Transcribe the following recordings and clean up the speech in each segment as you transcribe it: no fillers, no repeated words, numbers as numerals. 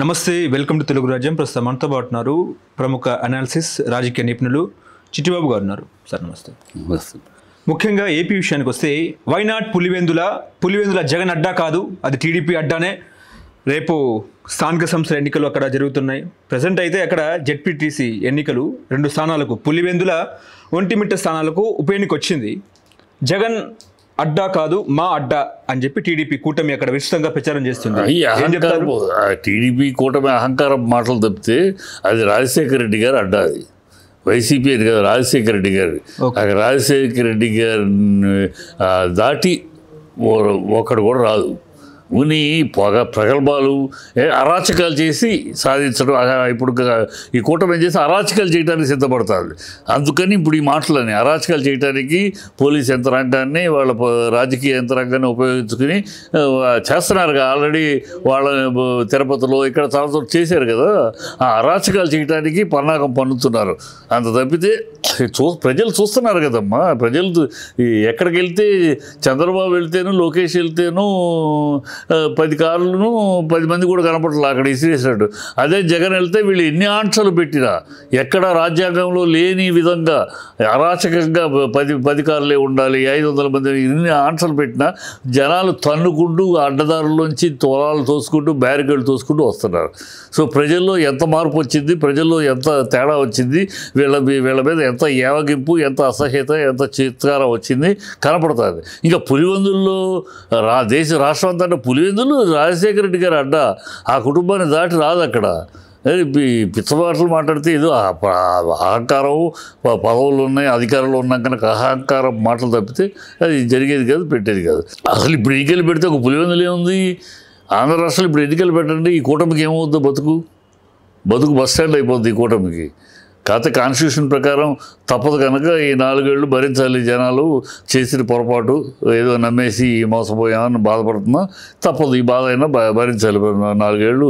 నమస్తే, welcome to Telugu రాజ్యం. ప్రస్తుతం మనతో పాటు ఉన్నారు ప్రముఖ అనాలిసిస్ రాజకీయ నిపుణులు చిట్టిబాబు గారు ఉన్నారు. సార్ నమస్తే. ముఖ్యంగా ఏపీ విషయానికి వస్తే వైనాట్ పులివెందుల జగన్ అడ్డా కాదు, అది టీడీపీ అడ్డానే. రేపు స్థానిక సంస్థల ఎన్నికలు అక్కడ జరుగుతున్నాయి. ప్రజెంట్ అయితే అక్కడ జెడ్పీటీసీ ఎన్నికలు 2 స్థానాలకు, పులివెందుల ఒంటిమిట్ట స్థానాలకు ఉప ఎన్నిక వచ్చింది. జగన్ అడ్డా కాదు మా అడ్డా అని చెప్పి టీడీపీ కూటమి అక్కడ విస్తృతంగా ప్రచారం చేస్తుంది. టీడీపీ కూటమి అహంకారం మాటలు తప్పితే అది రాజశేఖర రెడ్డి గారు అడ్డా. అది వైసీపీ అని కదా, రాజశేఖర రెడ్డి గారు. రాజశేఖర రెడ్డి గారిని దాటి ఒకడు కూడా రాదు. ఉని ప్రగల్భాలు అరాచకాలు చేసి సాధించడం. ఇప్పుడు ఈ కూటమి చేసి అరాచకాలు చేయడానికి సిద్ధపడుతుంది. అందుకని ఇప్పుడు ఈ మాటలని అరాచకాలు చేయడానికి పోలీస్ యంత్రాంగాన్ని, వాళ్ళ రాజకీయ యంత్రాంగాన్ని ఉపయోగించుకుని చేస్తున్నారు. ఆల్రెడీ వాళ్ళ తిరుపతిలో ఇక్కడ చాలా చేశారు కదా. ఆ అరాచకాలు చేయడానికి పన్నాగం పన్నుతున్నారు. అంత తప్పితే ప్రజలు చూస్తున్నారు కదమ్మా. ప్రజలు ఎక్కడికి వెళ్తే చంద్రబాబు వెళ్తేను, లోకేష్ వెళ్తేను 10 కార్లను 10 మంది కూడా కనపడలేదు అక్కడ ఇసిరేసినట్టు. అదే జగన్ వెళ్తే వీళ్ళు ఎన్ని ఆంక్షలు పెట్టినా, ఎక్కడ రాజ్యాంగంలో లేని విధంగా అరాచకంగా 10 కార్లే ఉండాలి, 500 మంది ఎన్ని ఆంక్షలు పెట్టినా జనాలు తన్నుకుంటూ అడ్డదారుల్లోంచి తోలాలు తోసుకుంటూ బ్యారికేడ్లు తోసుకుంటూ వస్తున్నారు. సో ప్రజల్లో ఎంత మార్పు వచ్చింది, ప్రజల్లో ఎంత తేడా వచ్చింది, వీళ్ళ మీద ఎంత ఏవగింపు, ఎంత అసహ్యత, ఎంత చిత్కారం వచ్చింది కనపడుతుంది. ఇంకా పులివెందుల్లో రాష్ట్రం అంతా పులివెందులు రాజశేఖర రెడ్డి గారు అడ్డా. ఆ కుటుంబాన్ని దాటి రాదు అక్కడ. పిచ్చమాటలు మాట్లాడితే ఏదో అహంకారం, పదవులు ఉన్నాయి, అధికారులు ఉన్నాం కనుక అహంకారం మాటలు తప్పితే అది జరిగేది కాదు, పెట్టేది కాదు. అసలు ఇప్పుడు ఎన్నికలు పెడితే ఒక పులివెందులు ఏముంది? ఆంధ్ర రాష్ట్రంలో ఇప్పుడు ఎన్నికలు పెట్టండి, ఈ కూటమికి ఏమవుద్దో బతుకు బస్ స్టాండ్ అయిపోద్ది ఈ కూటమికి. కాకపోతే కాన్స్టిట్యూషన్ ప్రకారం తప్పదు కనుక ఈ 4 ఏళ్ళు భరించాలి. జనాలు చేసిన పొరపాటు ఏదో నమ్మేసి మోసపోయామని బాధపడుతున్నా తప్పదు. ఈ బాధ అయినా భరించాలి. 4 ఏళ్ళు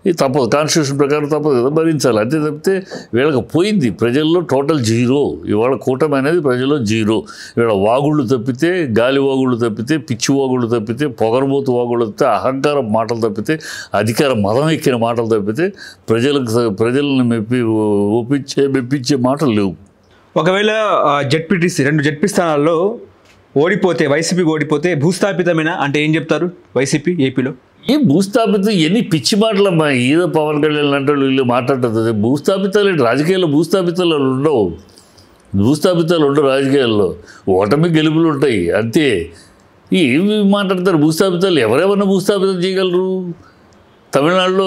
ఇది తప్పదు, కాన్స్టిట్యూషన్ ప్రకారం తప్పదు కదా, భరించాలి. అంతే తప్పితే వీళ్ళకి పోయింది ప్రజల్లో టోటల్ జీరో. ఇవాళ కూటమి అనేది ప్రజల్లో జీరో. వీళ్ళ వాగుళ్ళు తప్పితే, గాలి వాగుళ్ళు తప్పితే, పిచ్చి వాగుళ్ళు తప్పితే, పొగరబోతు వాగుళ్ళు తప్పితే, అహంకారం మాటలు తప్పితే, అధికార మదం ఎక్కిన మాటలు తప్పితే ప్రజలను మెప్పించే మాటలు లేవు. ఒకవేళ జెడ్పీటీసీ 2 జెడ్పీ స్థానాల్లో వైసీపీ ఓడిపోతే భూస్థాపితమైన అంటే ఏం చెప్తారు వైసీపీ ఏపీలో? భూస్థాపితం ఎన్ని పిచ్చి మాటలమ్మా. ఏదో పవన్ కళ్యాణ్ అంటే వీళ్ళు మాట్లాడుతుంది. భూస్థాపితాలు రాజకీయాల్లో భూస్థాపితాలు ఉండవు. రాజకీయాల్లో ఓటమి గెలుపులు ఉంటాయి అంతే. ఏమి మాట్లాడతారు భూస్థాపితాలు? ఎవరెవరిని భూస్థాపితం చేయగలరు? తమిళనాడులో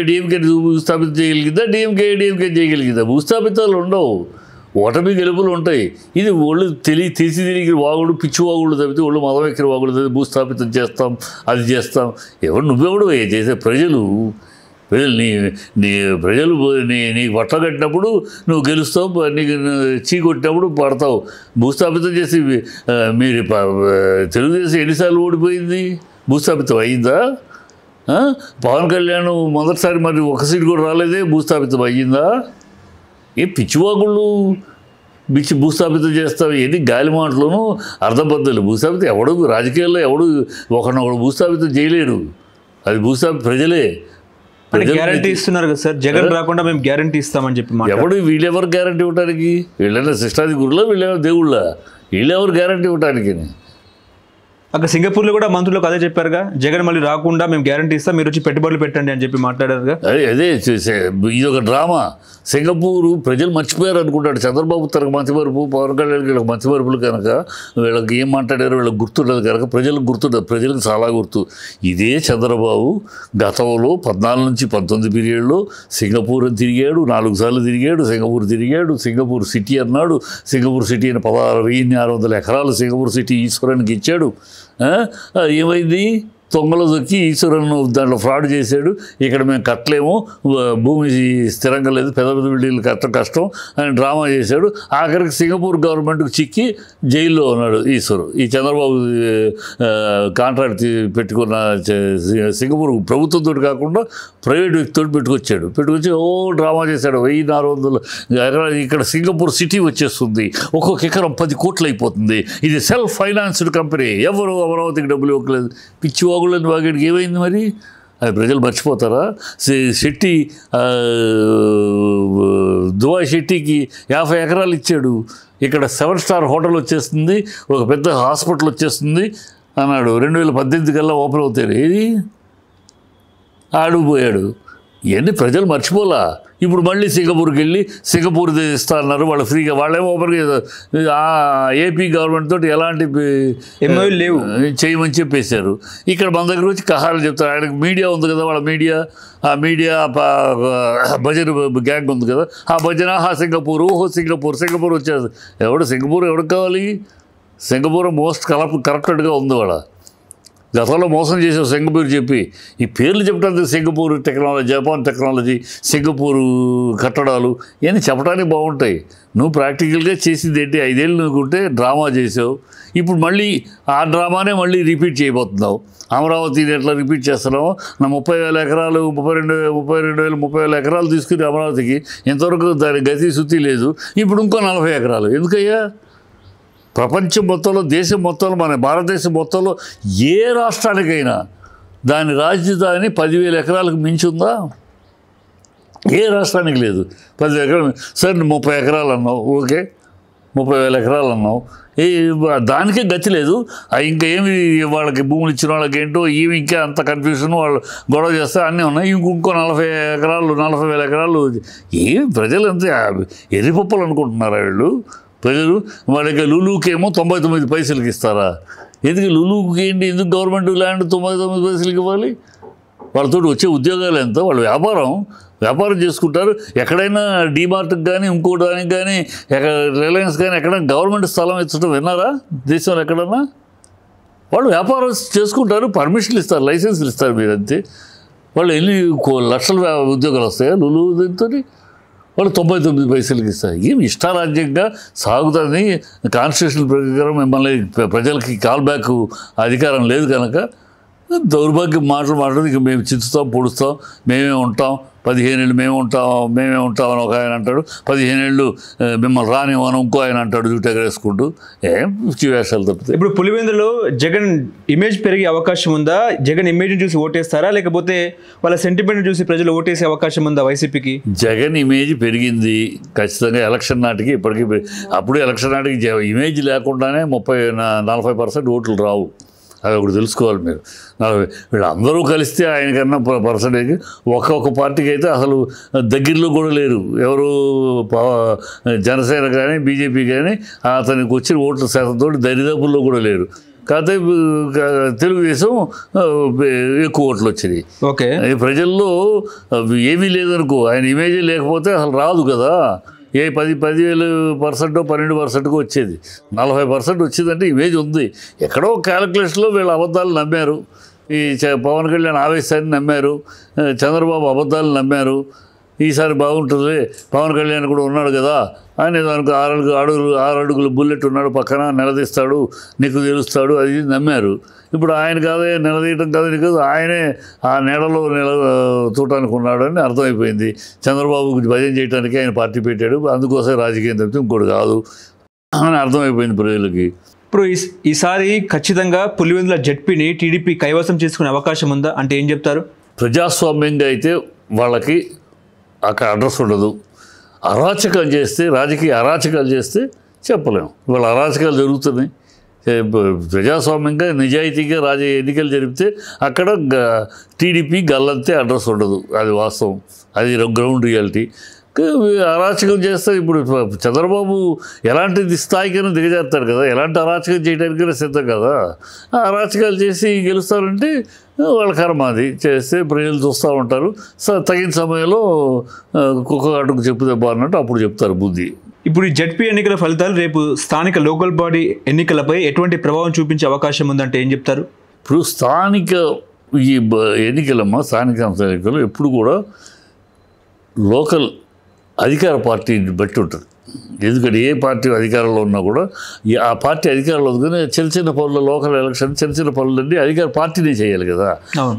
డిఎంకే భూస్థాపితం చేయగలిగిందా? డిఎంకే చేయగలిగిందా? భూస్థాపితాలు ఉండవు, ఓటమి గెలుపులు ఉంటాయి. ఇది ఒళ్ళు తెలిసి వాగుడు, పిచ్చి వాగుడు తప్పితే, ఒళ్ళు మదం ఎక్కిన వాగుడు తప్పితే భూస్థాపితం చేస్తాం, అది చేస్తాం. నువ్వెవడు చేసే? ప్రజలు నీకు బట్టలు కట్టినప్పుడు నువ్వు గెలుస్తావు, నీకు చీ కొట్టినప్పుడు పడతావు. భూస్థాపితం చేసి మీరు తెలుగుదేశం ఎన్నిసార్లు ఓడిపోయింది? భూస్థాపితం అయ్యిందా? పవన్ కళ్యాణ్ మొదటిసారి మరి 1 సీట్ కూడా రాలేదే, భూస్థాపితం అయ్యిందా? పిచ్చివాగుళ్ళు భూస్థాపితం చేస్తావు. ఎన్ని గాలి మాటలను అర్థబద్ధాలు. భూస్థాపితం ఎవడు రాజకీయాల్లో ఒకడు భూస్థాపితం చేయలేరు. అది ప్రజలే గ్యారంటీ ఇస్తున్నారు కదా సార్. జగన్ రాకుండా మేము గ్యారంటీ ఇస్తామని చెప్పి వీళ్ళెవరు గ్యారంటీ ఇవ్వడానికి? వీళ్ళైనా శిష్టాది గురులా, వీళ్ళెవరు దేవుళ్ళ? వీళ్ళెవరు గ్యారంటీ ఇవ్వడానికి? అక్కడ సింగపూర్లో కూడా మంత్రులకు అదే చెప్పారుగా, జగన్ మళ్ళీ రాకుండా మేము గ్యారంటీ ఇస్తాం, మీరు వచ్చి పెట్టుబడులు పెట్టండి అని చెప్పి మాట్లాడారుగా. అదే ఇది ఒక డ్రామా. సింగపూరు ప్రజలు మర్చిపోయారు అనుకుంటాడు. చంద్రబాబు తనకు మతిమరుపు, పవన్ కళ్యాణ్ వీళ్ళకి మతిమరుపులు కనుక వీళ్ళకి ఏం మాట్లాడారో వీళ్ళకి గుర్తుండదు కనుక ప్రజలకు గుర్తుండదు. ప్రజలకు చాలా గుర్తు. ఇదే చంద్రబాబు గతంలో 14 నుంచి 19 పీరియడ్లో సింగపూర్ తిరిగాడు, 4 సార్లు తిరిగాడు. సింగపూర్ సిటీ అన్నాడు. సింగపూర్ సిటీ అని 16,600 ఎకరాలు సింగపూర్ సిటీ ఈశ్వరానికి ఇచ్చాడు. ఏమైంది? తొంగలో దొక్కి ఈశ్వరను దాంట్లో ఫ్రాడ్ చేశాడు. ఇక్కడ మేము కట్టలేము, భూమి స్థిరంగా లేదు, పెద్ద బిల్డింగ్లు కట్టడం కష్టం అని డ్రామా చేశాడు. ఆఖరికి సింగపూర్ గవర్నమెంట్కి చిక్కి జైల్లో ఉన్నాడు ఈశ్వరు. ఈ చంద్రబాబు కాంట్రాక్ట్ పెట్టుకున్న సింగపూర్ ప్రభుత్వంతో కాకుండా ప్రైవేట్ వ్యక్తితో పెట్టుకొచ్చి డ్రామా చేశాడు. 1,400 ఎకరాలు ఇక్కడ సింగపూర్ సిటీ వచ్చేస్తుంది, ఒక్కొక్క ఎకరం 10 కోట్లు అయిపోతుంది. ఇది సెల్ఫ్ ఫైనాన్స్డ్ కంపెనీ, ఎవరు అమరావతికి డబ్బులు ఇవ్వట్లేదు. పిచ్చి వాగులని వాగడికి ఏమైంది మరి? అది ప్రజలు మర్చిపోతారా? శెట్టి దుబాయ్ శెట్టికి 50 ఎకరాలు ఇచ్చాడు, ఇక్కడ 7 స్టార్ హోటల్ వచ్చేస్తుంది, ఒక పెద్ద హాస్పిటల్ వచ్చేస్తుంది అన్నాడు. 2018 కల్లా ఓపెన్ అవుతాడు. ఏది ఆడుకుపోయాడు. ఇవన్నీ ప్రజలు మర్చిపోలా. ఇప్పుడు మళ్ళీ సింగపూర్కి వెళ్ళి సింగపూర్ ఇస్తా అన్నారు, వాళ్ళు ఫ్రీగా, వాళ్ళేమో ఓపెన్గా ఏపీ గవర్నమెంట్ తోటి ఎలాంటి లేవు చేయమని చెప్పేశారు. ఇక్కడ మన దగ్గర వచ్చి కహాలు చెప్తారు. ఆయనకు మీడియా ఉంది కదా, వాళ్ళ మీడియా, ఆ మీడియా భజన గ్యాంగ్ ఉంది కదా, ఆ భజన సింగపూర్, సింగపూర్ వచ్చేది. సింగపూర్ ఎవరికి కావాలి? సింగపూర్ మోస్ట్ కరప్టెడ్గా ఉంది. వాళ్ళ గతంలో మోసం చేసావు సింగపూర్ చెప్పి, ఈ పేర్లు చెప్పడానికి Singapore technology, Japan technology, Singapore కట్టడాలు ఇవన్నీ చెప్పడానికి బాగుంటాయి. నువ్వు ప్రాక్టికల్గా చేసింది ఏంటి? 5 ఏళ్ళు నువ్వుకుంటే డ్రామా చేసావు. ఇప్పుడు మళ్ళీ ఆ డ్రామానే మళ్ళీ రిపీట్ చేయబోతున్నావు. అమరావతిని ఎట్లా రిపీట్ చేస్తున్నావు? నా 30,000 ఎకరాలు 32,000 ఎకరాలు తీసుకుని అమరావతికి ఇంతవరకు దాని గతి శుద్ధి లేదు. ఇప్పుడు ఇంకో 40 ఎకరాలు ఎందుకయ్యా? ప్రపంచం మొత్తంలో, దేశం మొత్తంలో, మన భారతదేశం మొత్తంలో ఏ రాష్ట్రానికైనా దాని రాజధాని 10,000 ఎకరాలకు మించి ఉందా? ఏ రాష్ట్రానికి లేదు. 10,000 ఎకరాలు. సరే 30 ఎకరాలు అన్నావు, ఓకే, 30,000 ఎకరాలు అన్నావు. దానికే గతి లేదు. ఇంకా ఏమి వాళ్ళకి భూములు ఇచ్చిన వాళ్ళకి ఏంటో ఏమి ఇంకా అంత కన్ఫ్యూషన్, వాళ్ళు గొడవ చేస్తే అన్నీ ఉన్నాయి. ఇంకో 40,000 ఎకరాలు ఏమి ప్రజలు అంతే ఎర్రిపప్పులు అనుకుంటున్నారా వీళ్ళు? ప్రజలు వాళ్ళకి లులుకేమో 99 పైసలకి ఇస్తారా? ఎందుకు లులుకి ఏంటి? ఎందుకు గవర్నమెంట్ ల్యాండ్ 99 పైసలకి ఇవ్వాలి? వాళ్ళతో వచ్చే ఉద్యోగాలు ఎంత? వాళ్ళు వ్యాపారం చేసుకుంటారు. ఎక్కడైనా డీమార్ట్కి కానీ ఇంకో దానికి కానీ రిలయన్స్ కానీ ఎక్కడైనా గవర్నమెంట్ స్థలం ఇచ్చడం విన్నారా దేశంలో ఎక్కడన్నా? వాళ్ళు వ్యాపారం చేసుకుంటారు, పర్మిషన్లు ఇస్తారు, లైసెన్సులు ఇస్తారు. మీరు అంతే. వాళ్ళు ఎన్ని లక్షల ఉద్యోగాలు వస్తాయా లులు దీంతో? వాళ్ళు 99 పైసలకి ఇస్తారు. ఏమి ఇష్టారాజ్యంగా సాగుతుంది. కాన్స్టిట్యూషన్ ప్రకారం మిమ్మల్ని ప్రజలకి కాల్ బ్యాక్ అధికారం లేదు కనుక దౌర్భాగ్యం మాట్లాడి ఇక మేము చించుతాం, పొడుస్తాం, మేమే ఉంటాం, 15 ఏళ్ళు మేమే ఉంటాం అని ఒక ఆయన అంటాడు. 15 ఏళ్ళు మిమ్మల్ని రానివ్వను ఇంకో ఆయన అంటాడు జుట్టు ఎగరేసుకుంటూ. ఏం వేషాలు తప్పితే. ఇప్పుడు పులివెందులో జగన్ ఇమేజ్ పెరిగే అవకాశం ఉందా? జగన్ ఇమేజ్ని చూసి ఓటేస్తారా, లేకపోతే వాళ్ళ సెంటిమెంట్ చూసి ప్రజలు ఓటేసే అవకాశం ఉందా వైసీపీకి? జగన్ ఇమేజ్ పెరిగింది ఖచ్చితంగా. ఎలక్షన్ నాటికి ఇప్పటికీ, అప్పుడు ఎలక్షన్ నాటికి ఇమేజ్ లేకుండానే 40% ఓట్లు రావు. అది ఒకటి తెలుసుకోవాలి మీరు. వీళ్ళందరూ కలిస్తే ఆయనకన్నా పర్సంటేజ్ ఒక్కొక్క పార్టీకి అయితే అసలు దగ్గరలో కూడా లేరు. ఎవరు జనసేన కానీ బీజేపీ కానీ అతనికి వచ్చిన ఓట్ల శాతంతో దరిదాపుల్లో కూడా లేరు. కాకపోతే తెలుగుదేశం ఎక్కువ ఓట్లు వచ్చినాయి. ఓకే, ప్రజల్లో ఏమీ లేదనుకో, ఆయన ఇమేజ్ లేకపోతే అసలు రాదు కదా. 10,000% 12%కు వచ్చేది. 40% వచ్చిందంటే ఇమేజ్ ఉంది. ఎక్కడో క్యాలిక్యులేషన్లో వీళ్ళు అబద్ధాలు నమ్మారు. ఈ పవన్ కళ్యాణ్ ఆవేశాన్ని నమ్మారు, చంద్రబాబు అబద్ధాలు నమ్మారు. ఈసారి బాగుంటుంది, పవన్ కళ్యాణ్ కూడా ఉన్నాడు కదా అని దానికి 6 అడుగుల బుల్లెట్ ఉన్నాడు పక్కన, నిలదీస్తాడు, నీకు తెలుస్తాడు, అది నమ్మారు. ఇప్పుడు ఆయన కాదే నిలదీయటం కాదని కాదు, ఆయనే ఆ నీడలో చూడటానికి ఉన్నాడని అర్థమైపోయింది. చంద్రబాబు భజన చేయడానికి ఆయన పార్టీ పెట్టాడు, అందుకోసం రాజకీయం తప్పితే ఇంకోటి కాదు అని అర్థమైపోయింది ప్రజలకి. ఇప్పుడు ఈసారి ఖచ్చితంగా పులివెందుల జడ్పీని టీడీపీ కైవసం చేసుకునే అవకాశం ఉందా అంటే ఏం చెప్తారు? ప్రజాస్వామ్యంగా అయితే వాళ్ళకి అక్కడ అడ్రస్ ఉండదు. అరాచకాలు చేస్తే, రాజకీయ అరాచకాలు చేస్తే చెప్పలేము. ఇవాళ అరాచకాలు జరుగుతున్నాయి. ప్రజాస్వామ్యంగా నిజాయితీగా ఎన్నికలు జరిపితే అక్కడ టీడీపీ గల్లంతే అడ్రస్ ఉండదు. అది వాస్తవం, అది గ్రౌండ్ రియాలిటీ. అరాచకం చేస్తే ఇప్పుడు చంద్రబాబు ఎలాంటి స్థాయికైనా దిగజారుతాడు కదా, ఎలాంటి అరాచకం చేయడానికైనా సిద్ధం కదా. అరాచకాలు చేసి గెలుస్తారంటే వాళ్ళ కర్మ, అది చేస్తే ప్రజలు చూస్తూ ఉంటారు. తగిన సమయంలో కుక్క అటుకు చెప్పుదెబ్బా అన్నట్టు అప్పుడు చెప్తారు బుద్ధి. ఇప్పుడు ఈ జడ్పీ ఎన్నికల ఫలితాలు రేపు స్థానిక లోకల్ బాడీ ఎన్నికలపై ఎటువంటి ప్రభావం చూపించే అవకాశం ఉందంటే ఏం చెప్తారు? ఇప్పుడు స్థానిక ఈ స్థానిక ఎన్నికలు ఎప్పుడు కూడా లోకల్ అధికార పార్టీని బట్టి ఉంటుంది. ఎందుకంటే ఏ పార్టీ అధికారంలో ఉన్నా కూడా ఆ పార్టీ అధికారంలో ఉంది. చిన్న పనులు, లోకల్ ఎలక్షన్ చిన్న పనులన్నీ అధికార పార్టీనే చేయాలి కదా.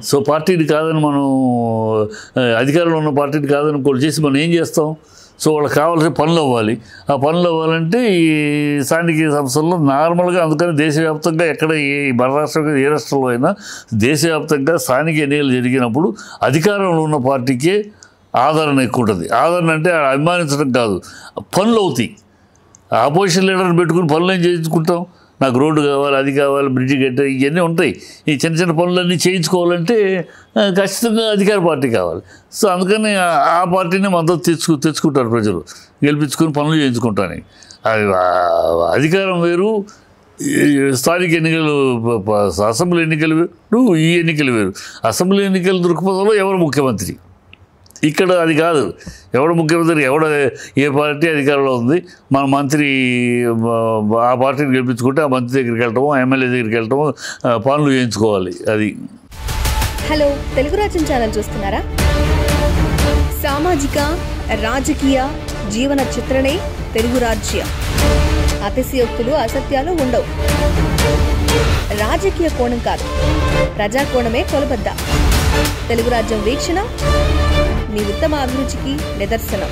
సో పార్టీని కాదని మనం, అధికారంలో ఉన్న పార్టీని కాదని ఇంకోటి చేసి మనం ఏం చేస్తాం? సో వాళ్ళకి కావాల్సిన పనులు అవ్వాలి. ఆ పనులు అవ్వాలంటే ఈ స్థానిక సంస్థల్లో నార్మల్గా, అందుకని దేశవ్యాప్తంగా ఎక్కడ మన రాష్ట్రంలో ఏ రాష్ట్రంలో అయినా దేశవ్యాప్తంగా స్థానిక ఎన్నికలు జరిగినప్పుడు అధికారంలో ఉన్న పార్టీకే ఆదరణ ఎక్కువ ఉంటుంది. ఆదరణ అంటే అభిమానించడం కాదు, పనులు అవుతాయి. ఆపోజిషన్ లీడర్ని పెట్టుకుని పనులు ఏం చేయించుకుంటాం? నాకు రోడ్డు కావాలి, అది కావాలి, బ్రిడ్జి కట్టాలి, ఇవన్నీ ఉంటాయి. ఈ చిన్న చిన్న పనులన్నీ చేయించుకోవాలంటే ఖచ్చితంగా అధికార పార్టీ కావాలి. సో అందుకని ఆ పార్టీని మద్దతు తెచ్చుకుంటారు ప్రజలు, గెలిపించుకొని పనులు చేయించుకుంటాను. అధికారం వేరు, స్థానిక ఎన్నికలు, అసెంబ్లీ ఎన్నికలు వేరు, ఈ ఎన్నికలు వేరు. అసెంబ్లీ ఎన్నికల దృక్పథంలో ఎవరు ముఖ్యమంత్రి, ఇక్కడ అది కాదు. ఎవడు ముఖ్యమంత్రి, ఏ పార్టీ అధికారంలో ఉంది, మన మంత్రి ఆ పార్టీని గెలిపించుకుంటే ఆ మంత్రి దగ్గరికి వెళ్ళటము, ఎమ్మెల్యే దగ్గరికి వెళ్ళటము, పనులు చేయించుకోవాలి. అది. హలో, తెలుగు రాజ్యం ఛానల్ చూస్తున్నారా? సామాజిక రాజకీయ జీవన చిత్రణే తెలుగు రాజ్యం. అతిశయోక్తులు, అసత్యాలు ఉండవు. రాజకీయ కోణం కాదు, ప్రజా కోణమే కొలబద్ద. తెలుగు రాజ్యం వీక్షణ మీ ఉత్తమ అభిరుచికి నిదర్శనం.